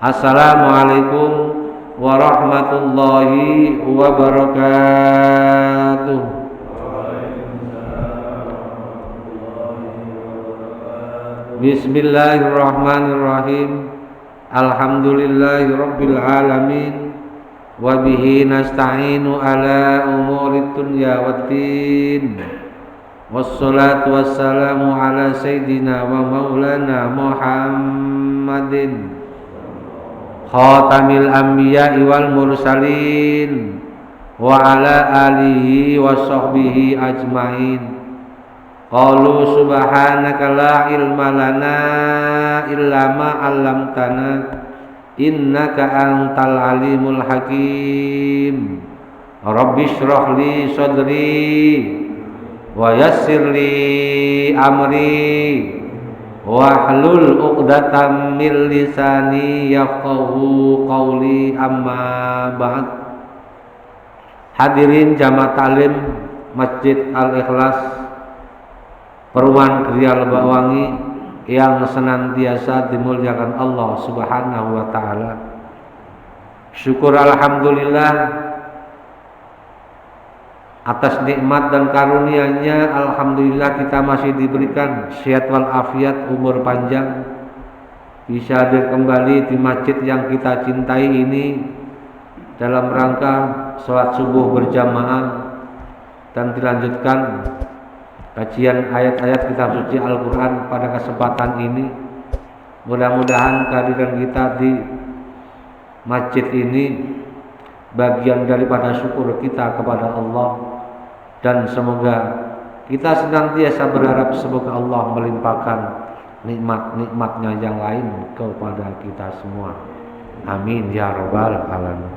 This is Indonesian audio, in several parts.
Assalamualaikum warahmatullahi wabarakatuh. Bismillahirrahmanirrahim. Alhamdulillahirabbil alamin. Wa bihi nasta'inu ala umurid dunya waddin. Wassalatu wassalamu ala sayyidina wa maulana Muhammadin khatamil anbiya'i wal mursalin wa ala alihi wa sahbihi ajmain. Qalu subhanaka la ilma lana illa ma 'allamtana innaka antal alimul hakim. Rabbi shrah li sadri wa yassir li amri wahlul 'uqdatam min lisani yafqahu qawli, amma ba'd. Hadirin jamaah taklim Masjid Al-Ikhlas Perumahan Gria Lebakwangi yang senantiasa dimuliakan Allah Subhanahu wa taala. Syukur alhamdulillah atas nikmat dan karunia-Nya. Alhamdulillah kita masih diberikan sehat wal afiat, umur panjang, bisa hadir kembali di masjid yang kita cintai ini dalam rangka sholat subuh berjamaah dan dilanjutkan kajian ayat-ayat kitab suci Al-Quran pada kesempatan ini. Mudah-mudahan kehadiran kita di masjid ini bagian daripada syukur kita kepada Allah, dan semoga kita senantiasa berharap semoga Allah melimpahkan nikmat-nikmatnya yang lain kepada kita semua. Amin ya rabbal alamin.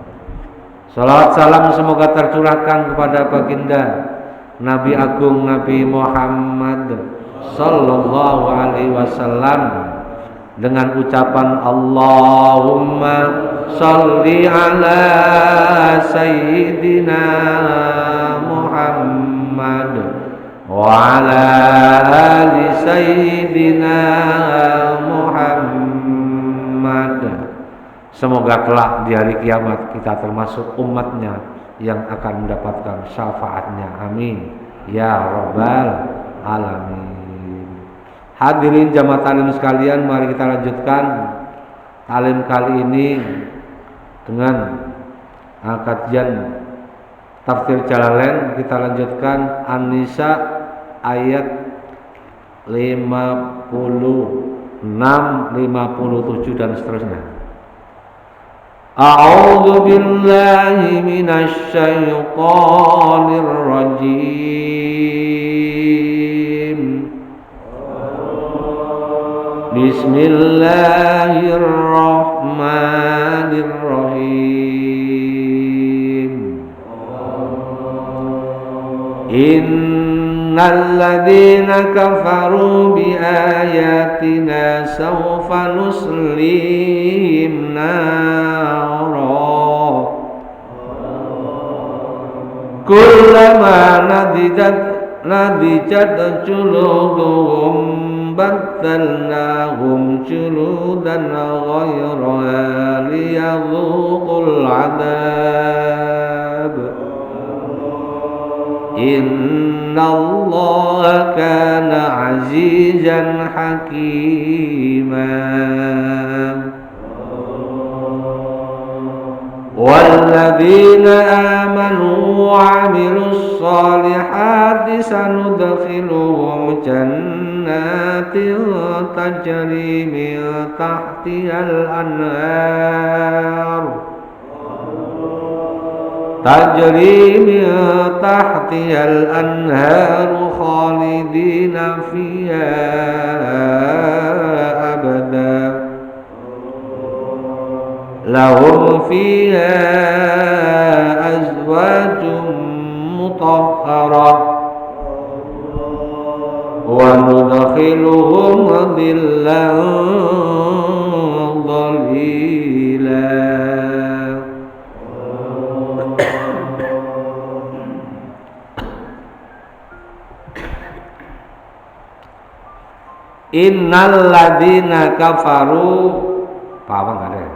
Salawat salam semoga tercurahkan kepada baginda Nabi Agung Nabi Muhammad sallallahu alaihi wasallam dengan ucapan Allahumma sholli ala sayyidina Muhammad wa ala ali sayyidina Muhammad. Semoga kelak di hari kiamat kita termasuk umatnya yang akan mendapatkan syafaatnya. Amin ya rabbal alamin. Hadirin jamaah taklim sekalian, mari kita lanjutkan taklim kali ini dengan kajian tafsir Jalalain. Kita lanjutkan An-Nisa ayat 56, 57 dan seterusnya. A'udzu billahi minasy syaithanir rajim. Bismillahirrahmanirrahim. Innal ladzina kafaru bi ayatina sawfa nuslihim nara kullama nadijat juluduhum baddalnahum juludan ghayraha liyadhuqul adab. Innallaha kana azizan hakima. Walladzina amanu wa 'amilus solihati sanudkhiluhum jannatin tajri min tahtihal anhar khalidina fiha abada. Lahum fiha azwajum mutahharah wa nudkhiluhum dhillan dhalila. Innal ladzina kafaru, paham enggak ada?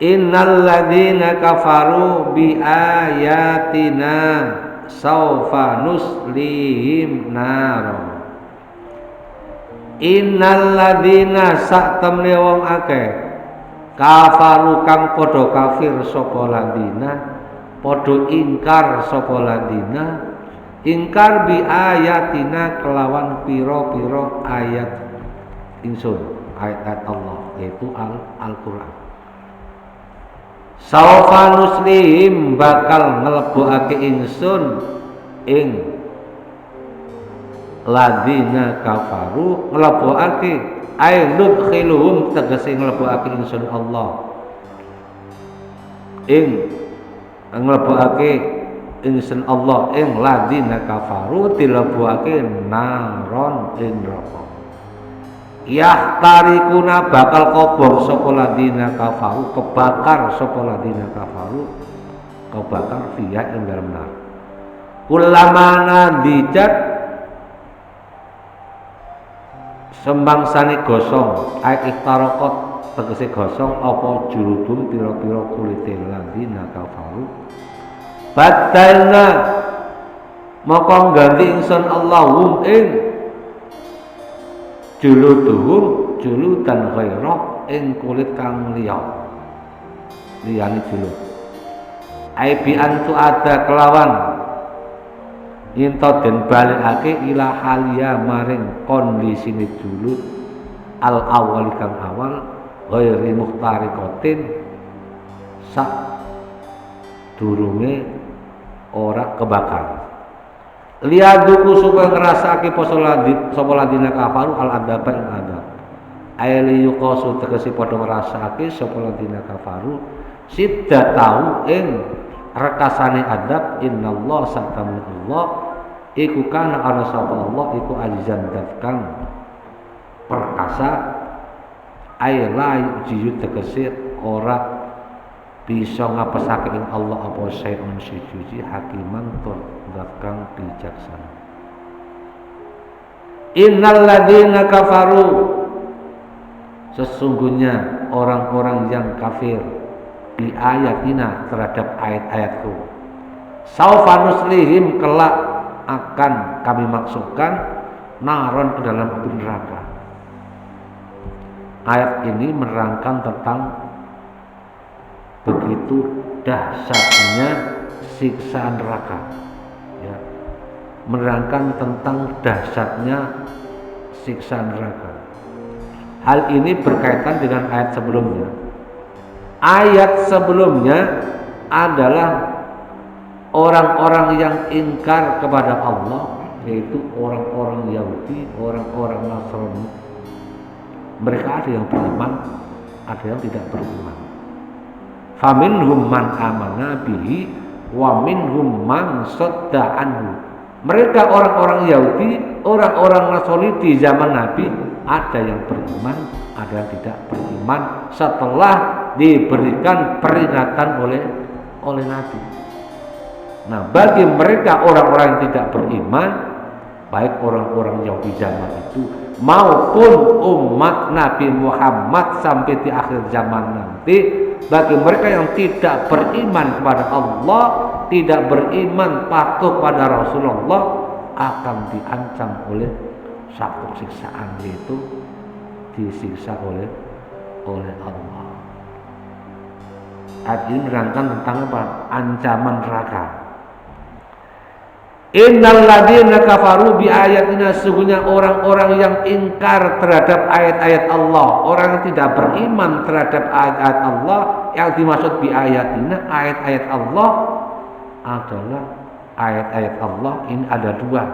Innal ladzina kafaru bi ayatina saufa nuslihim nar. Innal ladzina sak temne wong akeh kafaru kang padha kafir sapa ladina, padha ingkar sapa ladina, ingkar bi ayatina kelawan pira-pira ayat ingsun, ayat Allah yaitu Al-Qur'an. Saufa nuslihim bakal nglebokake ingsun ing ladina kafaru, nglebokake ay nudkhiluhum tegese nglebokake ingsun Allah ing nglebokake ingsun Allah ing ladina kafaru dilebokake naron ing neraka. Yahtarikuna bakal kobong sapa ladina kafaru, kebakar sapa ladina kafaru, kebakar fiha ing dalem nar. Kulamana dijat sembangsane gosong ai iktarakot tegese gosong apa jurudum pira-pira kulite ladina kafaru, badalna moko ganti ingsun Allahum ing juluduhum juludan ghairah ing kulit kang liya liyane julud. Ai bi antu ada kelawan ento den balikake ila halia maring kondisine julud al awal kang awal ghairi muhtariqatin sak durunge ora kebakar. Liaduku supaya ngerasake sapa ladina kafaru al adaba ing adab. Aili yuqasu tegese padha ngrasake sapa ladina kafaru sidda tau ing rekasane adab innallah satamna Allah iku kana ana sapa Allah iku azizan kang perkasa ay la yujiyu tegese ora bisa ngapesake ing Allah apa saeun suci hakiman tur kang bijaksana. Innal ladzina kafaru, sesungguhnya orang-orang yang kafir bi ayatina terhadap ayat-ayatku, saufa nuslihim kelak akan kami masukkan naron ke dalam api neraka. Ayat ini menerangkan tentang begitu dahsyatnya siksa neraka, ya, menerangkan tentang dahsyatnya siksa neraka. Hal ini berkaitan dengan ayat sebelumnya. Ayat sebelumnya adalah orang-orang yang ingkar kepada Allah, yaitu orang-orang Yahudi, orang-orang Nasrani. Mereka ada yang beriman, ada yang tidak beriman. Faminhum man amana bihi wa minhum man sadda anhu. Mereka orang-orang Yahudi, orang-orang Nasrani di zaman Nabi ada yang beriman, ada yang tidak beriman setelah diberikan peringatan oleh Nabi. Nah, bagi mereka orang-orang yang tidak beriman, baik orang-orang Yahudi zaman itu maupun umat Nabi Muhammad sampai di akhir zaman nanti, bagi mereka yang tidak beriman kepada Allah, tidak beriman patuh pada Rasulullah, akan diancam oleh satu siksaan, yaitu disiksa oleh Allah. Ayat ini menerangkan tentang apa? Ancaman neraka. Innal ladzina kafaru bi ayatina, sesungguhnya orang-orang yang ingkar terhadap ayat-ayat Allah, orang yang tidak beriman terhadap ayat-ayat Allah, yang dimaksud bi ayatina, ayat-ayat Allah adalah ayat-ayat Allah ini ada dua.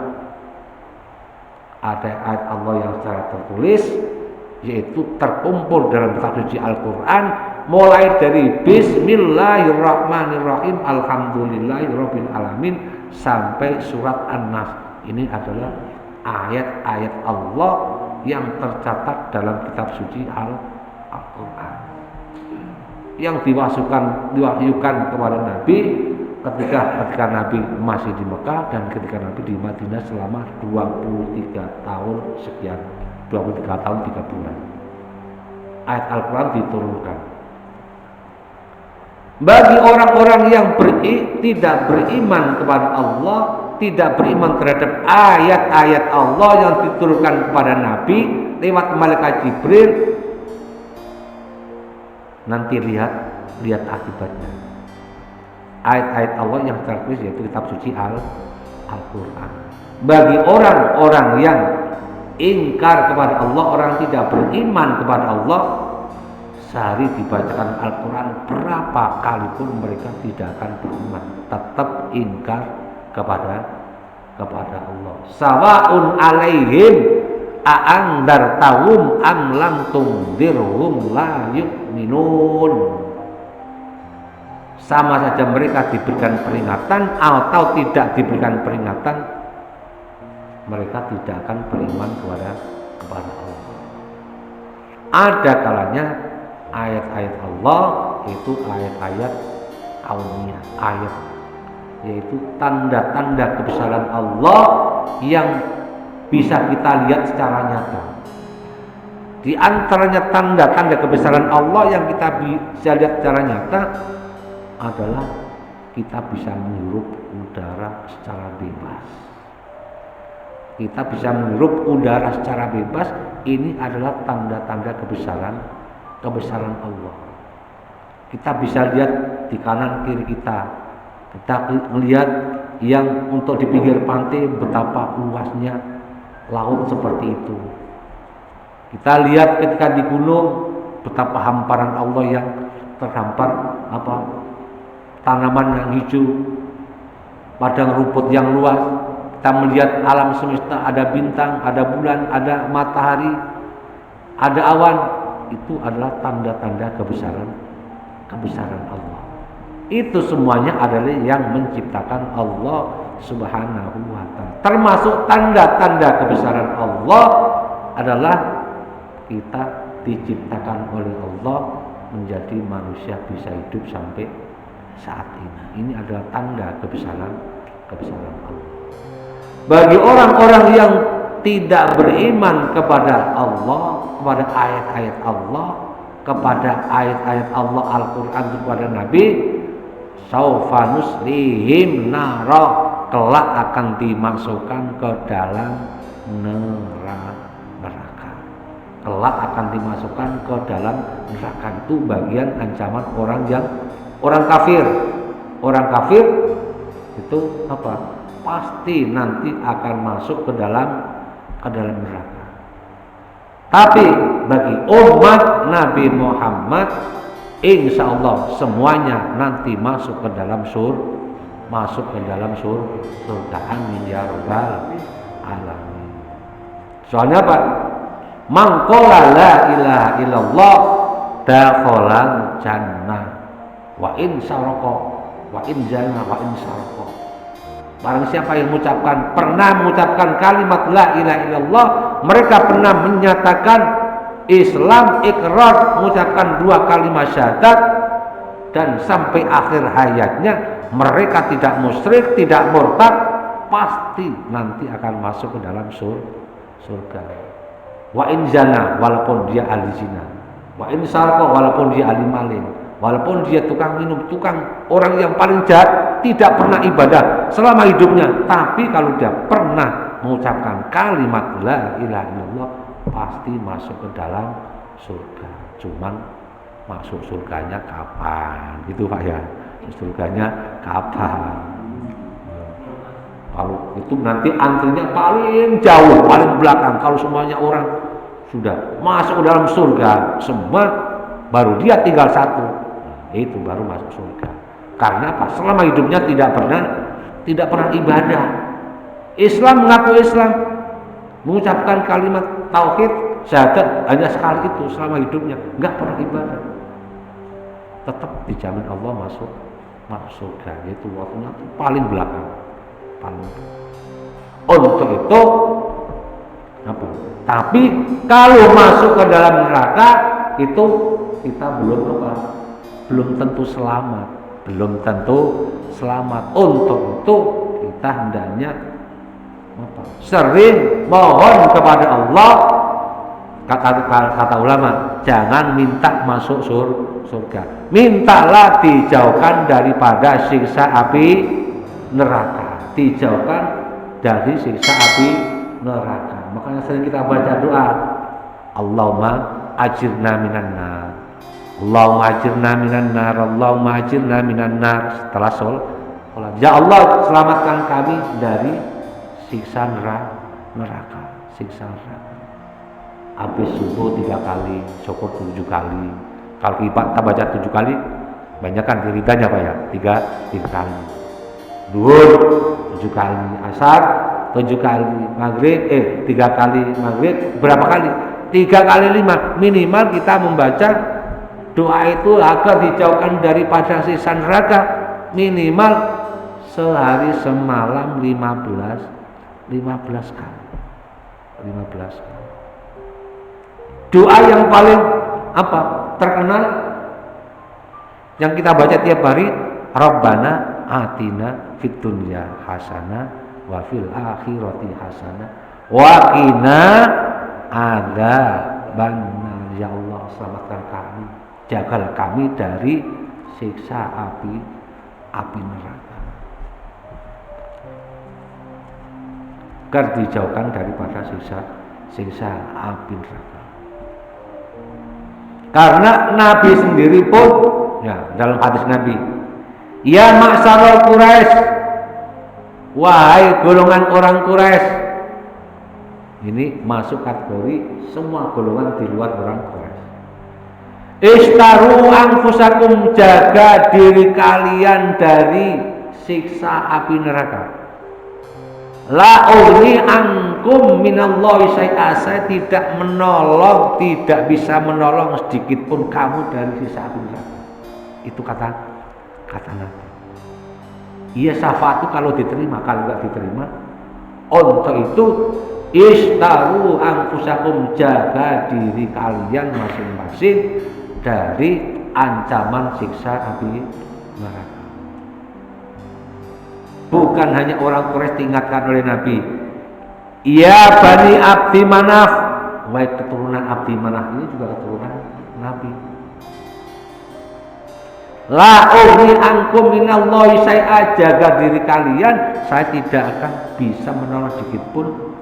Ada ayat Allah yang secara tertulis, yaitu terkumpul dalam kitab suci Al-Quran, mulai dari Bismillahirrahmanirrahim, Alhamdulillahirabbil alamin sampai surat An-Nas. Ini adalah ayat-ayat Allah yang tercatat dalam kitab suci Al-Quran, yang diwahyukan kepada Nabi ketika Nabi masih di Mekah dan ketika Nabi di Madinah selama 23 tahun sekian 23 tahun 3 bulan. Ayat Al-Quran diturunkan. Bagi orang-orang yang tidak beriman kepada Allah, tidak beriman terhadap ayat-ayat Allah yang diturunkan kepada Nabi lewat malaikat Jibril, nanti lihat akibatnya. Ayat-ayat Allah yang tertulis yaitu kitab suci Al-Quran. Bagi orang-orang yang ingkar kepada Allah, orang tidak beriman kepada Allah, sehari dibacakan Al-Quran berapa kali pun mereka tidak akan beriman, tetap ingkar kepada Allah. Sawaun alaihim a'angdartahum am lam tundirhum la yu'minun. Sama saja mereka diberikan peringatan atau tidak diberikan peringatan, mereka tidak akan beriman kepada Allah. Ada kalanya ayat-ayat Allah itu ayat-ayat kauniyah, ayat yaitu tanda-tanda kebesaran Allah yang bisa kita lihat secara nyata. Di antaranya tanda-tanda kebesaran Allah yang kita bisa lihat secara nyata adalah kita bisa menghirup udara secara bebas. Kita bisa menghirup udara secara bebas. Ini adalah tanda-tanda kebesaran Allah. Kita bisa lihat di kanan kiri kita melihat yang untuk di pinggir pantai betapa luasnya laut seperti itu. Kita lihat ketika di gunung betapa hamparan Allah yang terhampar tanaman yang hijau, padang rumput yang luas. Kita melihat alam semesta, ada bintang, ada bulan, ada matahari, ada awan. Itu adalah tanda-tanda kebesaran Allah. Itu semuanya adalah yang menciptakan Allah Subhanahu wa ta'ala. Termasuk tanda-tanda kebesaran Allah adalah kita diciptakan oleh Allah menjadi manusia bisa hidup sampai saat ini. Ini adalah tanda kebesaran Allah. Bagi orang-orang yang tidak beriman kepada Allah, kepada ayat-ayat Allah, kepada ayat-ayat Allah Al-Quran, kepada Nabi, saufa nuslihim nara, kelak akan dimasukkan ke dalam neraka. Kelak akan dimasukkan ke dalam neraka. Itu bagian ancaman orang kafir. Orang kafir itu apa? Pasti nanti akan masuk ke dalam neraka. Tapi bagi umat Nabi Muhammad, insya Allah semuanya nanti masuk ke dalam surga. Amin ya rabbal alamin. Soalnya apa? Man qala la ilaha illallah dakhalal jannah wa in saraqa wa in zana wa in saraqa. Barang siapa yang pernah mengucapkan kalimat la ilaha illallah, mereka pernah menyatakan Islam, ikrar, mengucapkan 2 kalimat syahadat, dan sampai akhir hayatnya mereka tidak musyrik, tidak murtad, pasti nanti akan masuk ke dalam surga. Wa in zana, walaupun dia ahli zina, wa in sarqa, walaupun dia ahli maling, walaupun dia tukang minum, orang yang paling jahat, tidak pernah ibadah selama hidupnya, tapi kalau dia pernah mengucapkan kalimat la ilaha illallah, pasti masuk ke dalam surga. Cuman masuk surganya kapan? Gitu Pak ya. Surganya kapan? Kalau itu nanti antrinya paling jauh, paling belakang. Kalau semuanya orang sudah masuk ke dalam surga semua, baru dia tinggal satu. Itu baru masuk surga. Karena apa? Selama hidupnya tidak pernah ibadah. Islam, mengaku Islam, mengucapkan kalimat tauhid, syahadat hanya sekali itu selama hidupnya, nggak pernah ibadah. Tetap dijamin Allah masuk surga. Itu waktunya paling belakang. Untuk itu apa? Tapi kalau masuk ke dalam neraka itu kita belum tentu selamat. Untuk itu kita hendaknya sering mohon kepada Allah kata ulama, jangan minta masuk surga, mintalah dijauhkan daripada siksa api neraka, dijauhkan dari siksa api neraka. Makanya sering kita baca doa, Allahumma ajirna minan nar, Allahumma ajirna minan nar, Allahumma ajirna minan nar. Setelah sholat, ya Allah selamatkan kami dari siksa neraka, siksa neraka. Habis subuh 3 kali, syukur 7 kali. Kalau kita baca 7 kali, banyak kan wiridanya Pak ya, 3 kali. Duhur 7 kali, asar 7 kali, maghrib 3 kali, maghrib berapa kali? 3 kali 5. Minimal kita membaca doa itu agar dijauhkan daripada siksa neraka, minimal sehari semalam 15 kali. 15 kali. Doa yang paling terkenal yang kita baca tiap hari, Rabbana atina fid dunya hasanah wa fil akhirati hasanah wa qina adzabannar. Ya Allah selamatkan kami, jagalah kami dari siksa api neraka, agar dijauhkan daripada siksa api neraka. Karena Nabi sendiri pun ya dalam hadis Nabi, ya ma'syarul Quraisy, wahai golongan orang Quraisy, ini masuk kategori semua golongan di luar orang Quraisy. Istaru anfusakum, jaga diri kalian dari siksa api neraka. La ugni ankum minallahi syai'a, saya tidak menolong, tidak bisa menolong sedikit pun kamu dari siksa api neraka. Itu kata Nabi. Iya, syafaat itu kalau diterima, kalau enggak diterima, untuk itu istaru anfusakum, jaga diri kalian masing-masing dari ancaman siksa api neraka. Bukan hanya orang Quraisy diingatkan oleh Nabi, ya Bani Abdi Manaf, wahai keturunan Abdi Manaf, ini juga keturunan Nabi. La ugni ankum minallahi syai'a, jaga diri kalian, saya tidak akan bisa menolong sedikit pun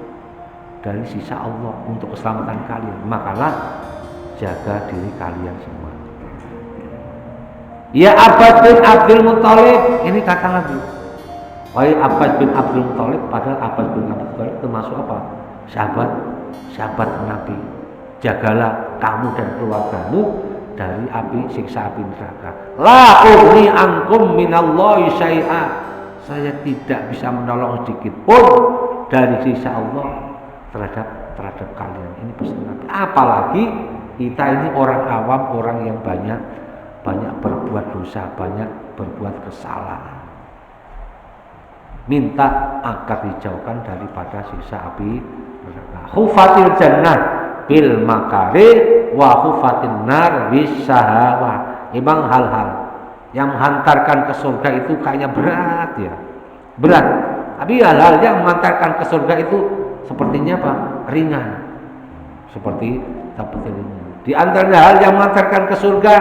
dari sisa Allah untuk keselamatan kalian. Makalah jaga diri kalian semua. Ya Abbas bin Abdul Muthalib, ini kata Nabi. Wahai Abbas bin Abdul Muthalib, padahal Abbas bin Abdul Muthalib termasuk apa? Sahabat Nabi. Jagalah kamu dan keluargamu dari siksa api neraka. La ugni ankum minallahi syai'a, saya tidak bisa menolong sedikit pun dari sisa Allah terhadap kalian. Ini pesan Nabi. Apalagi kita ini orang awam, orang yang banyak berbuat dosa, banyak berbuat kesalahan. Minta agar dijauhkan daripada siksa api neraka. Hufatil jannah bil makari wa hufatin nar bis syahawah. Memang hal-hal yang menghantarkan ke surga itu kayaknya berat ya. Berat. Tapi hal-hal yang mengantarkan ke surga itu sepertinya apa? Ringan. Seperti ringan. Di antara hal yang mengantarkan ke surga,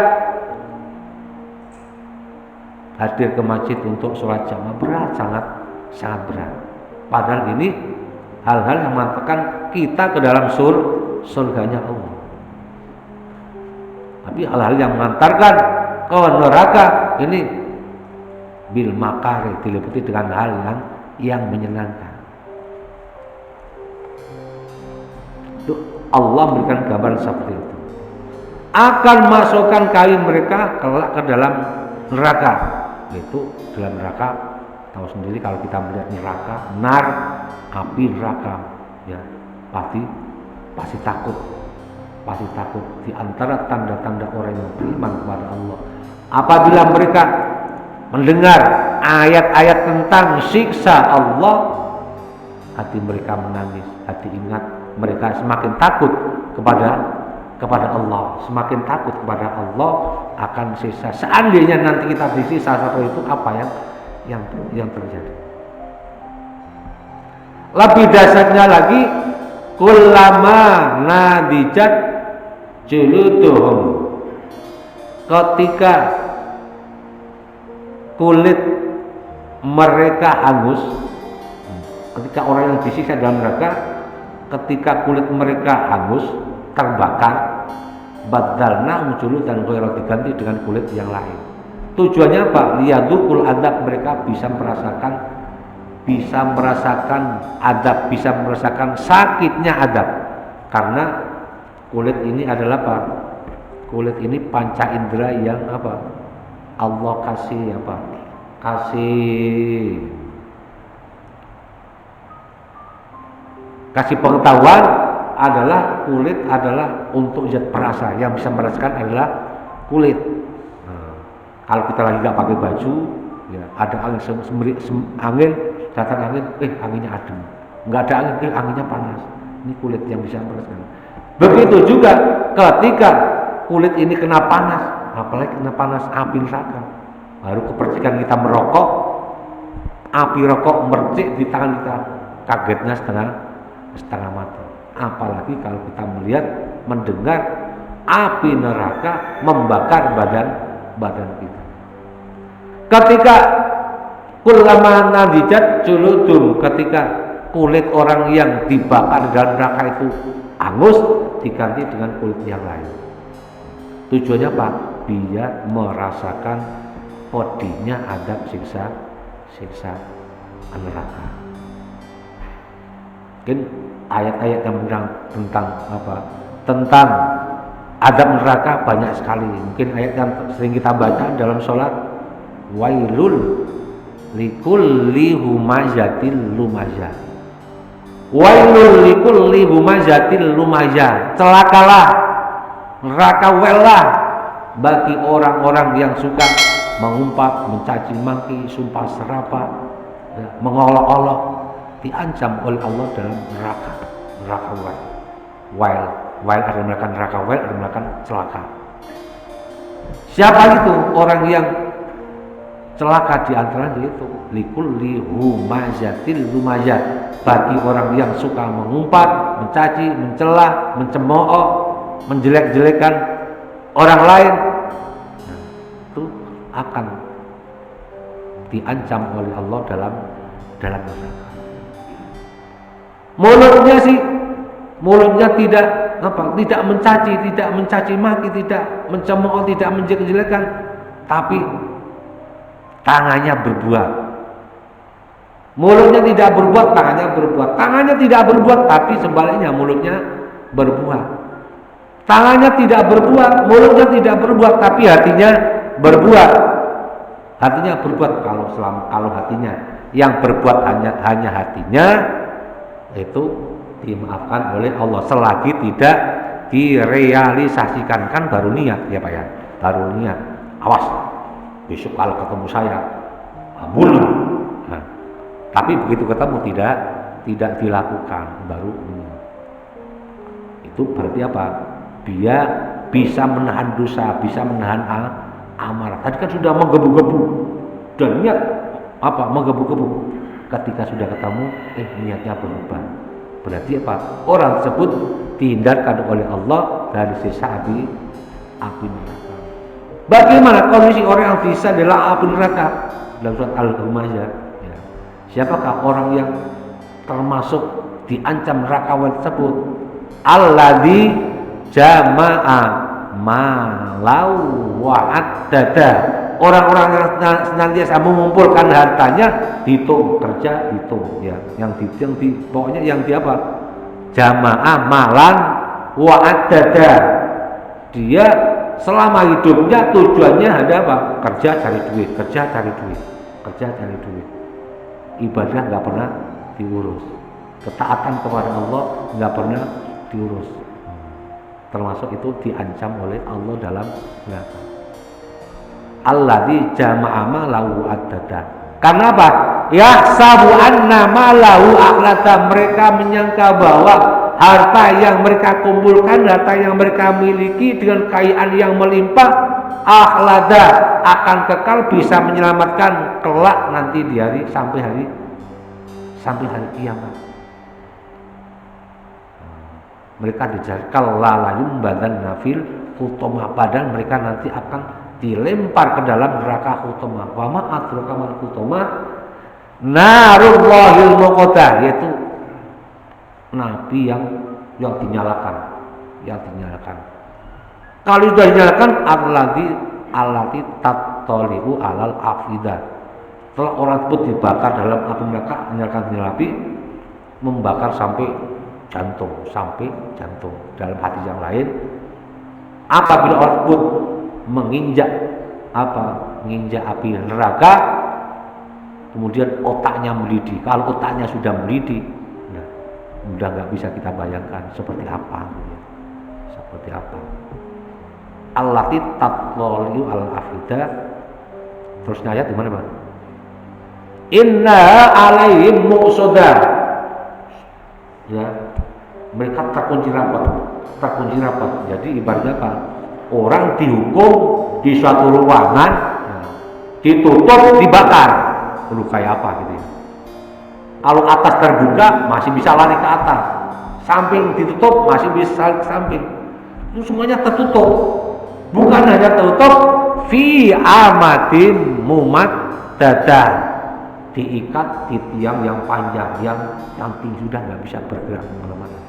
hadir ke masjid untuk sholat jamaah, berat, sangat berat. Padahal ini hal-hal yang mengantarkan kita ke dalam surganya Allah. Tapi hal-hal yang mengantarkan ke neraka ini bil makari, diliputi dengan hal yang menyenangkan. Itu Allah memberikan gambaran seperti itu. Akan masukkan kalian mereka kelak ke dalam neraka. Itu dalam neraka, tahu sendiri kalau kita melihat neraka, nar, api neraka, ya pasti takut. Di antara tanda-tanda orang yang beriman kepada Allah, apabila mereka mendengar ayat-ayat tentang siksa Allah, hati mereka menangis, hati ingat, mereka semakin takut kepada Allah, semakin takut kepada Allah akan siksa. Seandainya nanti kita disiksa satu itu, apa yang terjadi? Lebih dasarnya lagi, kullama nadijat juluduhum, ketika kulit mereka hangus, ketika orang yang disiksa dalam neraka, ketika kulit mereka hangus terbakar, badalna juludan ghairu, diganti dengan kulit yang lain. Tujuannya apa? Liyadukul adab, mereka bisa merasakan adab, bisa merasakan sakitnya adab. Karena kulit ini adalah apa? Kulit ini panca indera yang apa? Allah kasih apa? Kasih pengetahuan adalah kulit adalah untuk zat perasa, yang bisa merasakan adalah kulit. Kalau kita lagi nggak pakai baju, ya ada angin, datang angin, anginnya adem. Nggak ada angin, anginnya panas. Ini kulit yang bisa merasakan. Begitu juga ketika kulit ini kena panas, apalagi kena panas api neraka. Baru kepercikan kita merokok, api rokok mercik di tangan kita, kagetnya setengah mati. Apalagi kalau kita melihat, mendengar api neraka membakar badan kita. Ketika kullama nadijat juludum, ketika kulit orang yang dibakar dalam neraka itu hangus, diganti dengan kulit yang lain. Tujuannya apa? Biar merasakan pedihnya adab siksa neraka. Mungkin ayat-ayat yang menerang tentang adab neraka banyak sekali. Mungkin ayat yang sering kita baca dalam sholat, wailul likulli humazatil lumazah, wailul likulli humazatil lumazah, celakalah, neraka welah bagi orang-orang yang suka mengumpat, mencaci maki, sumpah serapah, mengolok-olok, diancam oleh Allah dalam neraka wail ada melakukan neraka wail, ada melakukan celaka. Siapa itu orang yang celaka? Di antaranya itu likulli humazatil lumazah, bagi orang yang suka mengumpat, mencaci, mencela, mencemooh, menjelek-jelekan orang lain, itu akan diancam oleh Allah dalam neraka. Mulutnya tidak mencaci maki, tidak mencemooh, tidak menjelek-jelekan, tapi tangannya berbuat. Mulutnya tidak berbuat, tangannya berbuat. Tangannya tidak berbuat, tapi sebaliknya mulutnya berbuat. Tangannya tidak berbuat, mulutnya tidak berbuat, tapi hatinya berbuat. Hatinya berbuat. Kalau hatinya yang berbuat hanya hatinya, itu dimaafkan oleh Allah selagi tidak direalisasikan. Kan baru niat ya Pak ya, baru niat, awas besok kalau ketemu saya bunuh. Nah, tapi begitu ketemu tidak dilakukan, baru itu berarti apa? Dia bisa menahan dosa, bisa menahan amarah. Tadi kan sudah menggebu-gebu dan niat menggebu-gebu. Ketika sudah ketemu, niatnya berubah. Berarti apa? Orang tersebut dihindarkan oleh Allah dari siksa api neraka. Bagaimana kondisi orang yang bisa dalam api neraka? Dalam surat Al-Humazah, ya. Siapakah orang yang termasuk diancam neraka tersebut? Alladzi jama'a malau wa'addada. Orang-orang yang senantiasa mengumpulkan hartanya, dihitung, kerja dihitung, ya. Pokoknya yang di apa? Jamaah malan wa'addada. Dia selama hidupnya tujuannya ada apa? Kerja cari duit. Ibadah nggak pernah diurus, ketaatan kepada Allah nggak pernah diurus. Termasuk itu diancam oleh Allah dalam neraka. Alladzi jama'a malahu addada. Karena apa? Yahsabu anna malahu akhlada. Mereka menyangka bahwa harta yang mereka kumpulkan, harta yang mereka miliki dengan kekayaan yang melimpah, akhlada, akan kekal, bisa menyelamatkan kelak nanti di sampai hari kiamat. Mereka dijelaskan lalayum badan nafil hutomah, padahal mereka nanti akan dilempar ke dalam neraka hutomah. Wa ma adraka mal hutomah narullahil muqadah, yaitu nabi yang dinyalakan, Kalau sudah dinyalakan allati tattalihu alal afidah. Setelah orang tersebut dibakar dalam api neraka, menyalakan api, membakar sampai jantung. Dalam hadis yang lain, apabila orang tersebut menginjak api neraka, kemudian otaknya mendidih. Kalau otaknya sudah mendidih, udah nggak bisa kita bayangkan seperti apa. Allati tattali'u al-afidah. Terusnya ayat di mana, Bang? Inna alaihim muqsadah. Ya, mereka terkunci rapat. Jadi ibaratnya apa? Orang dihukum di suatu ruangan, ditutup, dibakar. Perlu kayak apa gitu ya? Kalau atas terbuka masih bisa lari ke atas, samping ditutup masih bisa ke samping. Itu semuanya tertutup. Bukan hanya tertutup, fi amadin mumat dadah, diikat di tiang yang panjang, yang tinggi, sudah nggak bisa bergerak kemana-mana.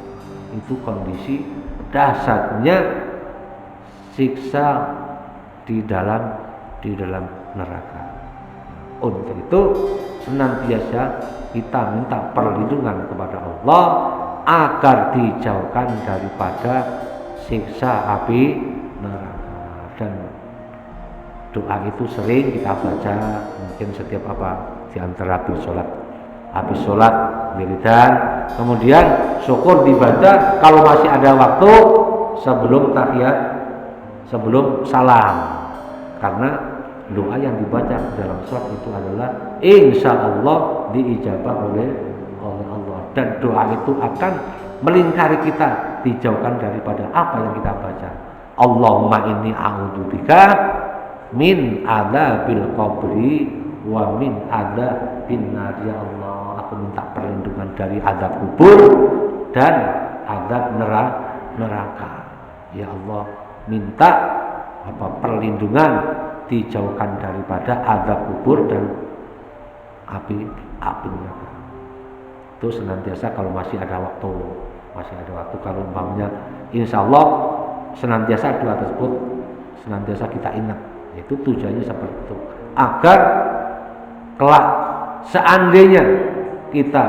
Itu kondisi dasarnya siksa di dalam neraka. Untuk itu senantiasa kita minta perlindungan kepada Allah agar dijauhkan daripada siksa api neraka. Dan doa itu sering kita baca, mungkin setiap di antara habis sholat wiridan, kemudian syukur dibaca kalau masih ada waktu sebelum tahiyat, sebelum salam, karena doa yang dibaca dalam sholat itu adalah insya Allah diijabah oleh Allah, dan doa itu akan melingkari kita, dijauhkan daripada apa yang kita baca. Allahumma inni a'udzubika min adzabil qabri wa min adzabin nar. Ya Allah, aku minta perlindungan dari azab kubur dan azab neraka. Ya Allah, minta perlindungan, dijauhkan daripada azab kubur dan api neraka. Itu senantiasa kalau masih ada waktu, kalau umpamanya insya Allah senantiasa doa tersebut senantiasa kita ingat. Itu tujuannya seperti itu, agar kelak seandainya kita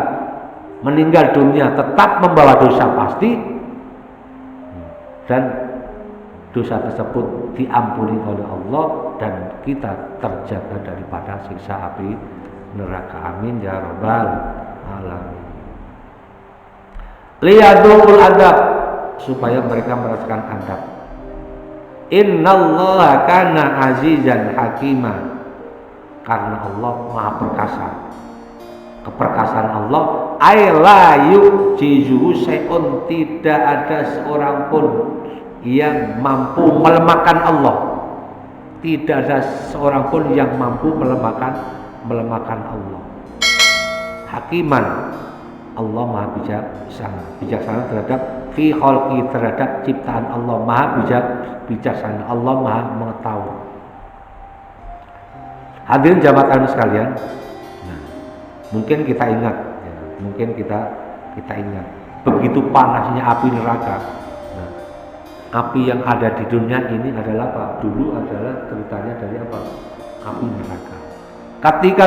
meninggal dunia tetap membawa dosa pasti, dan dosa tersebut diampuni oleh Allah, dan kita terjaga daripada siksa api neraka. Amin ya rabbal alamin. Liyadul adab, supaya mereka merasakan adab. Innallaha kana azizan hakima, karena Allah maha perkasa. Keperkasaan Allah, la yu'jizuhu syai'un, tidak ada seorang pun yang mampu melemahkan Allah. Tidak ada seorang pun yang mampu melemahkan Allah. Hakiman, Allah maha bijaksana terhadap fi khalqi, terhadap ciptaan Allah, maha bijaksana, Allah maha mengetahui. Hadirin jamaah sekalian, mungkin kita ingat, begitu panasnya api neraka. Api yang ada di dunia ini adalah apa? Dulu adalah ceritanya dari apa? Api neraka. Ketika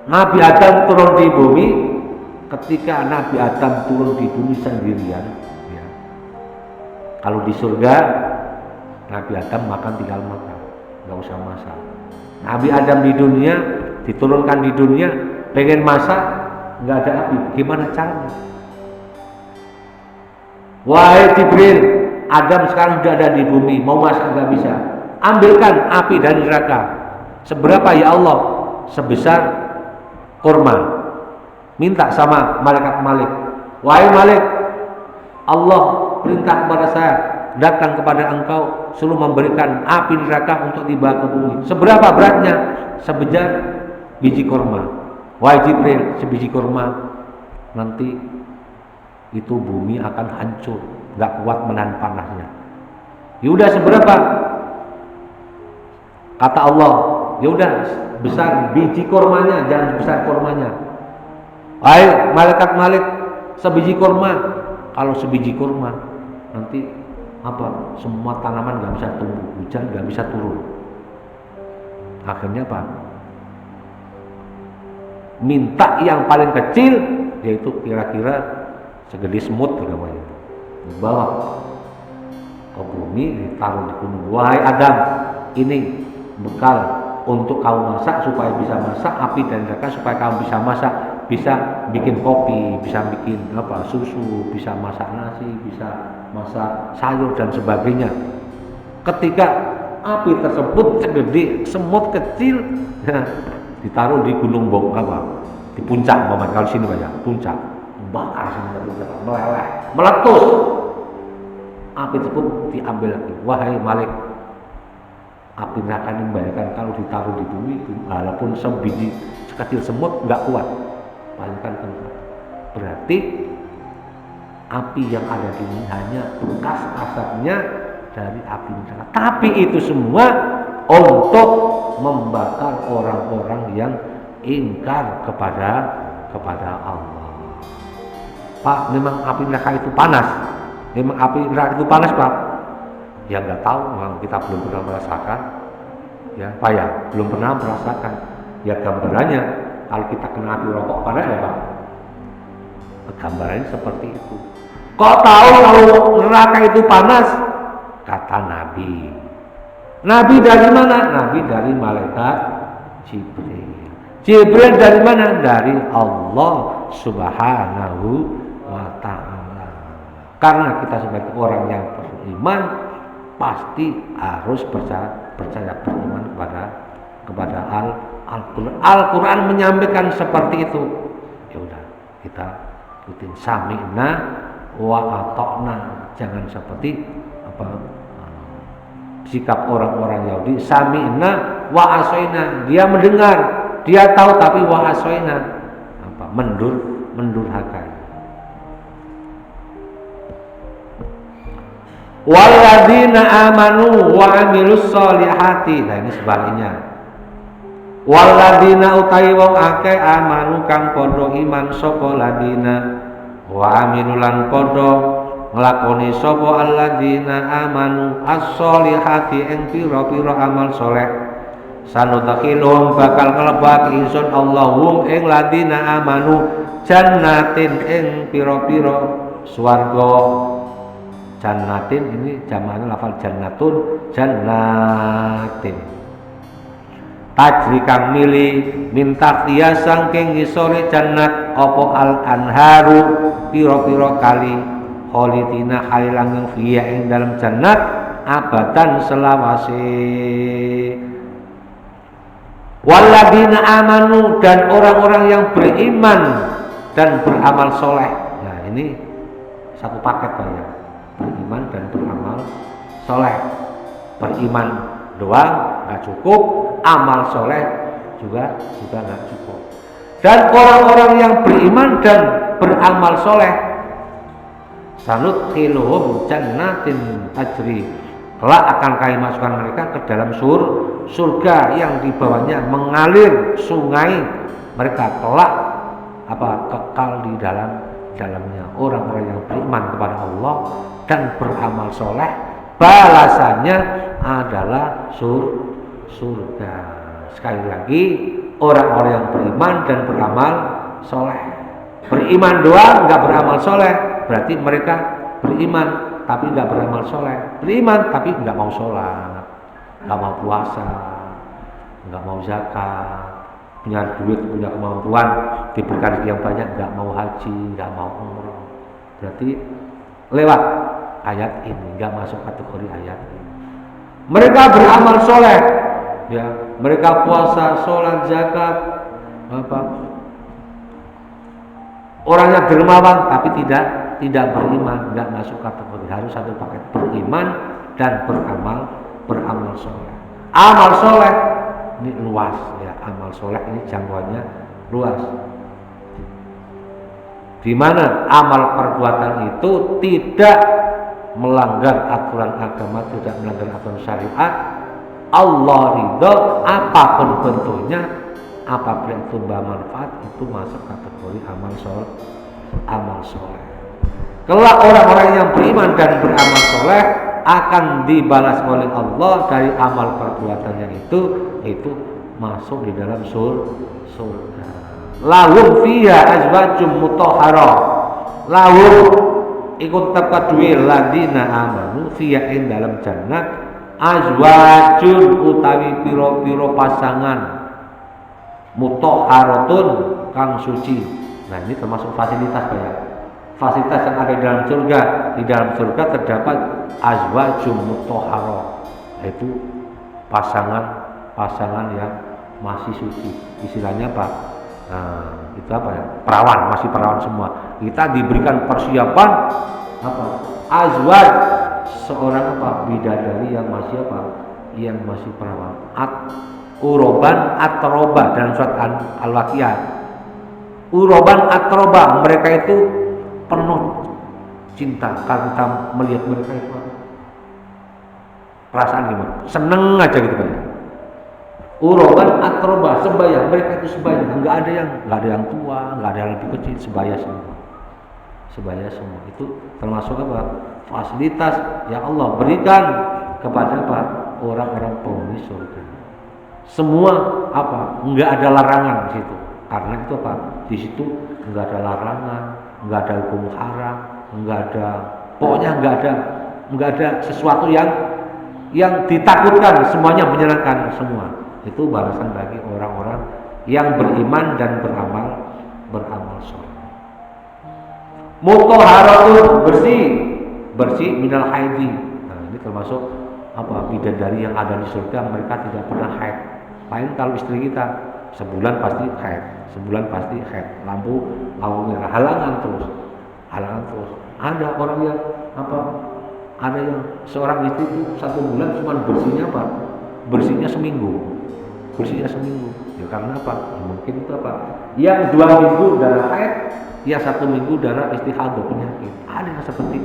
Nabi Adam turun di bumi, sendirian, ya. Kalau di surga Nabi Adam tinggal makan, nggak usah masak. Nabi Adam di dunia, diturunkan di dunia, pengen masak, nggak ada api, gimana caranya? Wahai Jibril, Adam sekarang sudah ada di bumi, mau masak nggak bisa, ambilkan api dari neraka. Seberapa ya Allah? Sebesar kurma. Minta sama malaikat Malik, wahai Malik, Allah perintah kepada saya, datang kepada engkau, suruh memberikan api neraka untuk dibawa ke bumi. Seberapa beratnya? Sebesar biji kurma. Wahai Jibril, sebiji kurma nanti itu bumi akan hancur, nggak kuat menahan panasnya. Yaudah seberapa? Kata Allah, yaudah besar biji kormanya, jangan besar kormanya. Hai malaikat Malik, sebiji korma. Kalau sebiji korma nanti apa? Semua tanaman nggak bisa tumbuh, hujan nggak bisa turun. Akhirnya apa? Minta yang paling kecil, yaitu kira-kira segede semut namanya, dibawa ke bumi, ditaruh di gunung. Wahai Adam, ini bekal untuk kamu masak supaya bisa masak, api dan neraka supaya kamu bisa masak, bisa bikin kopi, bisa bikin apa susu, bisa masak nasi, bisa masak sayur dan sebagainya. Ketika api tersebut segede semut kecil, ditaruh di gunung apa? Di puncak, kalau sini banyak puncak, bakar semuanya, meleleh, meletus. Api tersebut diambil lagi. Wahai Malik, api neraka ini bayangkan kalau ditaruh di bumi, walaupun sebiji sekecil semut nggak kuat, bayangkan kan. Berarti api yang ada di sini hanya bekas asapnya dari api neraka. Tapi itu semua untuk membakar orang-orang yang ingkar kepada Allah. Pak, memang api neraka itu panas. Memang api neraka itu panas, Pak. Ya nggak tahu, memang kita belum pernah merasakan. Ya, Pak ya, belum pernah merasakan. Ya gambarannya, kalau kita kena api rokok panas ya Pak. Gambarannya seperti itu. Kok tahu kalau neraka itu panas? Kata Nabi. Nabi dari mana? Nabi dari malaikat Jibril. Jibril dari mana? Dari Allah Subhanahu wa ta'ala. Karena kita sebagai orang yang beriman pasti harus percaya beriman kepada Al-Qur'an. Al-Qur'an menyampaikan seperti itu. Ya udah, kita ikutin sami'na wa ata'na. Jangan seperti sikap orang-orang Yahudi, sami'na wa asoina. Dia mendengar, dia tahu, tapi wa asoina mendurhakai. Walladzina amanu wa amilus solihati. Nah ini sebaliknya. Walladzina utai wong akeh amanu kang padha iman sapa ladina wa amilulan padha nglakoni sapa alladzina amanu as-solihati ing pira-pira amal soleh. Sanudkhilhum bakal nglebak ingsun Allahum ing ladina amanu jannatin ing pira-pira swarga. Jannatin ini jamaknya lafal jannatun, jannatin. Tajri kang mili minta dia saking ngisore jannat apa al anharu pira-pira kali khalidina halilang fiya ing dalam jannat abadan selawase. Walladzina amanu dan orang-orang yang beriman dan beramal soleh. Nah ini satu paket banyak. Beriman dan beramal soleh. Beriman doang nggak cukup, amal soleh juga nggak cukup. Dan orang-orang yang beriman dan beramal soleh, sanudkhiluhum jannatin tajri, kelak akan kami masukkan mereka ke dalam surga yang di bawahnya mengalir sungai. Mereka kelak kekal di dalamnya. Orang-orang yang beriman kepada Allah dan beramal soleh, balasannya adalah surga. Sekali lagi, orang-orang yang beriman dan beramal soleh. Beriman doang nggak beramal soleh, berarti mereka beriman tapi nggak beramal soleh. Beriman tapi nggak mau sholat, nggak mau puasa, nggak mau zakat, punya duit, punya kemampuan, diberikan rezeki yang banyak, nggak mau haji, nggak mau umroh. Berarti lewat ayat ini, nggak masuk kategori ayat ini. Mereka beramal soleh, ya, mereka puasa, sholat, zakat, orangnya dermawan, tapi tidak beriman, nggak masuk kategori. Harus satu paket, beriman dan beramal soleh. Amal soleh ini luas, ya, amal soleh ini jangkauannya luas. di mana amal perbuatan itu tidak melanggar aturan agama, tidak melanggar aturan syariat, Allah ridho apapun bentuknya, apabila itu bermanfaat, itu masuk kategori amal soleh. Kelak orang-orang yang beriman dan beramal soleh akan dibalas oleh Allah dari amal perbuatannya itu masuk di dalam surga. Lahum fiha azwajum mutahharah. Lahum ikut terkadui ladina amanu fiha ing dalam jannat azwajun utawi piro-piro pasangan mutahharatun kang suci. Nah, ini termasuk fasilitas Pak ya. Fasilitas yang ada di dalam surga. Di dalam surga terdapat azwajum mutahharah, yaitu pasangan yang masih suci. Istilahnya apa? Itu apa ya? Perawan, masih perawan semua. Kita diberikan persiapan apa? Azwaj, seorang apa? Bidadari yang masih apa? Yang masih perawan. Uroban atroba dalam surat Al-Waqiah. Uroban atroba, mereka itu penuh cinta karena kita melihat mereka itu perasaan gimana? Seneng aja gitu Pak. Uroban atroba, sebaya, mereka itu sebaya, nggak ada yang tua, nggak ada yang lebih kecil, sebaya semua. Itu termasuk apa? Fasilitas yang Allah berikan kepada apa? Orang-orang penghuni surga. Semua apa? Nggak ada larangan di situ. Karena itu apa? Di situ nggak ada larangan, nggak ada hukum haram, pokoknya nggak ada sesuatu yang ditakutkan, semuanya menyenangkan semua. Itu balasan bagi orang-orang yang beriman dan beramal soleh. Mutahharatun, bersih minal haidi. Nah, ini termasuk apa? Bidadari yang ada di surga, mereka tidak pernah haid. Lain kalau istri kita sebulan pasti haid, lampu merah, halangan terus. Ada orang yang apa? Ada yang seorang istri itu 1 bulan cuma bersihnya seminggu. Ya karena apa? Ya, mungkin itu apa? Yang 2 minggu darah haid, yang 1 minggu darah istihadah penyakit. Ada yang seperti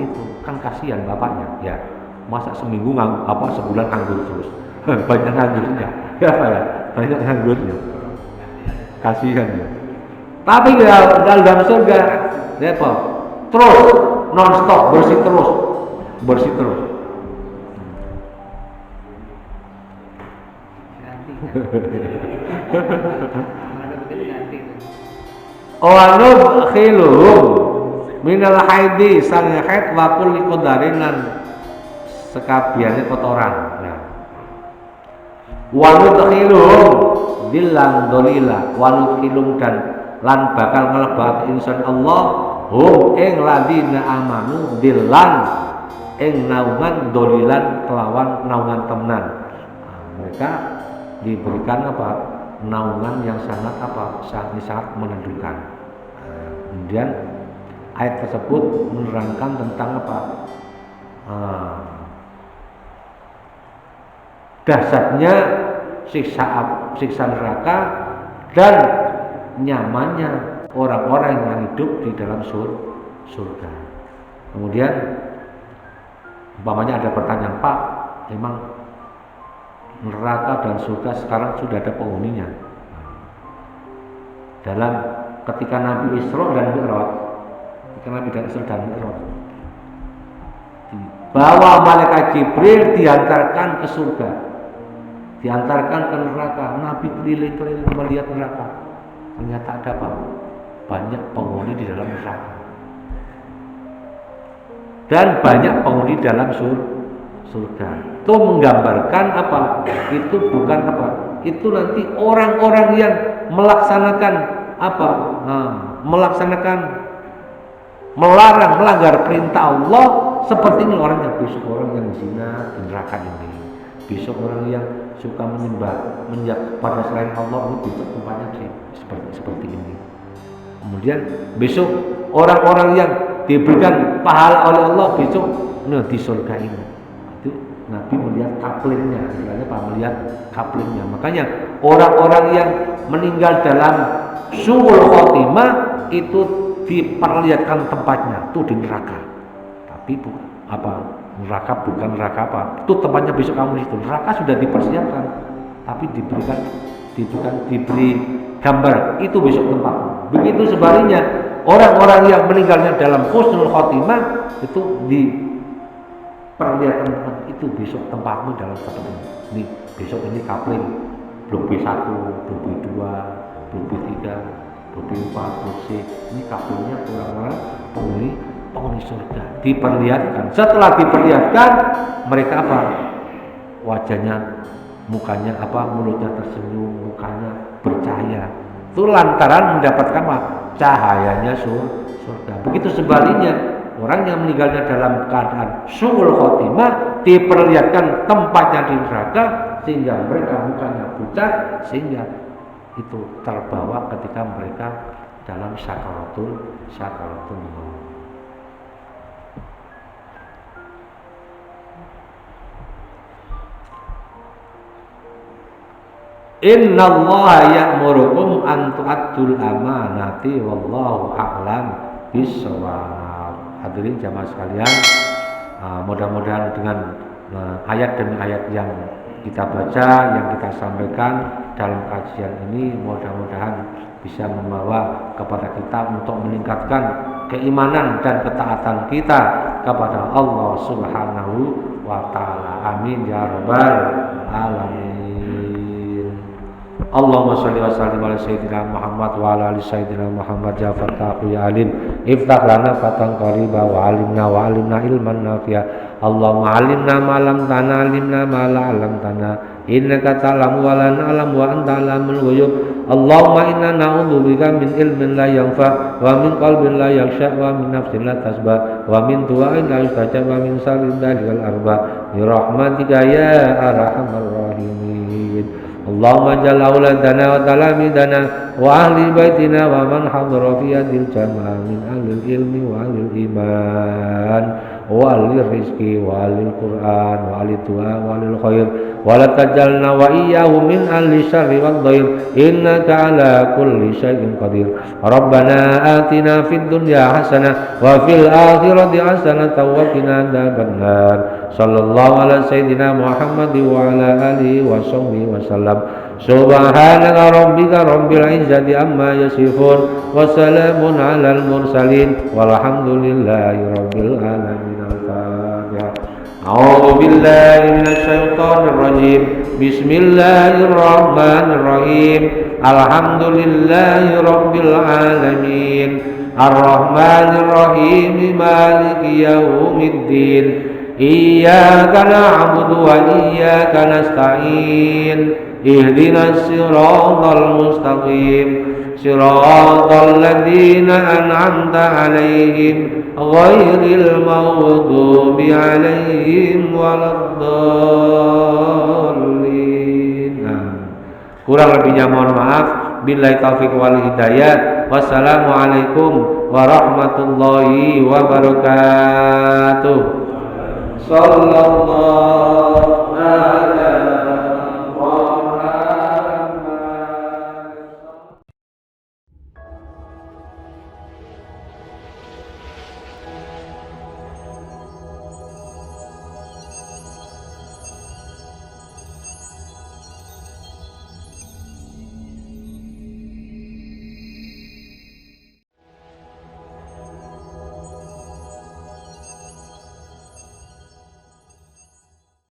itu. Kan kasihan bapaknya. Ya, masa sebulan nganggur terus. Banyak nganggurnya. Ya, banyak nganggurnya. Kasihan ya. Tapi dalam surga, ya apa? Terus non-stop bersih terus. Oanud khiluhum minal haidi sang haid wa kulli qadarin lan sekabiane kotoran. Nah. Wa nudkhiluhum dillan dolila wa nudkhilum dan lan bakal nglebak insan Allah hum ing ladina amanu dillan ing naungan dolilan kelawan naungan temenan. Nah, mereka diberikan apa? Naungan yang sangat menentukan. Kemudian ayat tersebut menerangkan tentang apa? Dahsyatnya siksa neraka dan nyamannya orang-orang yang hidup di dalam surga. Kemudian umpamanya ada pertanyaan, Pak, emang neraka dan surga sekarang sudah ada penghuninya? Dalam ketika Nabi Isra dan Mi'raj, bahwa malaikat Jibril diantarkan ke surga, diantarkan ke neraka. Nabi keliling-keliling melihat neraka, ternyata ada apa? Banyak penghuni di dalam neraka dan banyak penghuni dalam surga. Itu menggambarkan apa? Itu bukan apa? Itu nanti orang-orang yang melaksanakan apa? Melanggar perintah Allah, seperti ini orang yang besok orang yang zina di neraka ini. Besok orang yang suka menyembah pada selain Allah itu besok tempatnya seperti ini. Kemudian besok orang-orang yang diberikan pahala oleh Allah besok di surga ini. Itu Nabi melihat kaplingnya, istilahnya Pak, melihat kaplingnya. Makanya orang-orang yang meninggal dalam suul khotimah itu diperlihatkan tempatnya tuh di neraka. Tapi neraka bukan neraka apa? Itu tempatnya besok kamu itu. Neraka sudah dipersiapkan, tapi diberi gambar itu besok tempat. Begitu sebaliknya, orang-orang yang meninggalnya dalam husnul khotimah itu diperlihatkan tempat itu besok tempatmu dalam seperti ini. Ini besok ini kapling blok B1, blok B2, blok B3, blok B4, blok C. Ini kaplingnya orang-orang penghuni surga. Diperlihatkan. Setelah diperlihatkan, mereka apa? Wajahnya, mukanya mulutnya tersenyum, mukanya bercahaya. Itu lantaran mendapatkan cahayanya surga. Begitu sebaliknya, orang yang meninggalnya dalam keadaan su'ul khotimah diperlihatkan tempatnya di neraka sehingga mereka mukanya pucat, sehingga itu terbawa ketika mereka dalam sakaratul maut. Innallaha ya'murukum an tu'addul amanati wallahu a'lam bissawab. Hadirin jamaah sekalian, mudah-mudahan dengan ayat demi ayat yang kita baca, yang kita sampaikan dalam kajian ini, mudah-mudahan bisa membawa kepada kita untuk meningkatkan keimanan dan ketaatan kita kepada Allah Subhanahu wa ta'ala. Amin ya rabbal alamin. Allahumma sholli wa sallim ala sayyidina Muhammad wa ala ali sayyidina Muhammad ya fattahu ya alim iftah lana fatan qariba wa alimna ilman nafi'a. Allahumma alimna ma lam tana alimna ma la alam tana innaka ta'lamu wa la na'lam wa anta alamul ghuyub. Allahumma inna na'udzubika min ilmin la yanfa wa min qalbin la yakhsha wa min nafsin la tasba wa min du'ain la yustajab wa min sharri dhalikal arba bi rahmatika ya arhamar rahimin. Allahumma jalla auladana wa talamidana wa ahli baitina wa man hadara fi hadil jamaah min ahli ilmi wa ahli iman wa ahli rizki wa ahli Qur'an wa ahli du'a wa ahli khair wa la tajalna wa iyyahu min ahli syarri wad dhair innaka ala kulli syai'in qadir. Rabbana atina fid dunya hasanah wa fil akhirati hasanah wa qina adzabannar. Sallallahu ala sayyidina Muhammad wa ala alihi wa sahbihi wa sallam. Subhanaka rabbika rabbil izzati amma yasifun wa salamun alal mursalin walhamdulillahi rabbil alamin. Al-Fatihah. A'udzu billahi minasy syaithanir rajim. Bismillahirrahmanirrahim. Alhamdulillahi rabbil alamin. Ar-Rahmanir Rahim. Maliki yaumiddin. Iyyaka na'budu wa iyyaka nasta'in. Ihdinas siratal mustaqim. Siratal ladzina an'amta 'alaihim ghairil maghdubi 'alaihim waladdallin. Kurang lebihnya mohon maaf. Billahi taufiq wal hidayah. Wassalamualaikum warahmatullahi wabarakatuh. Sallallahu alaihi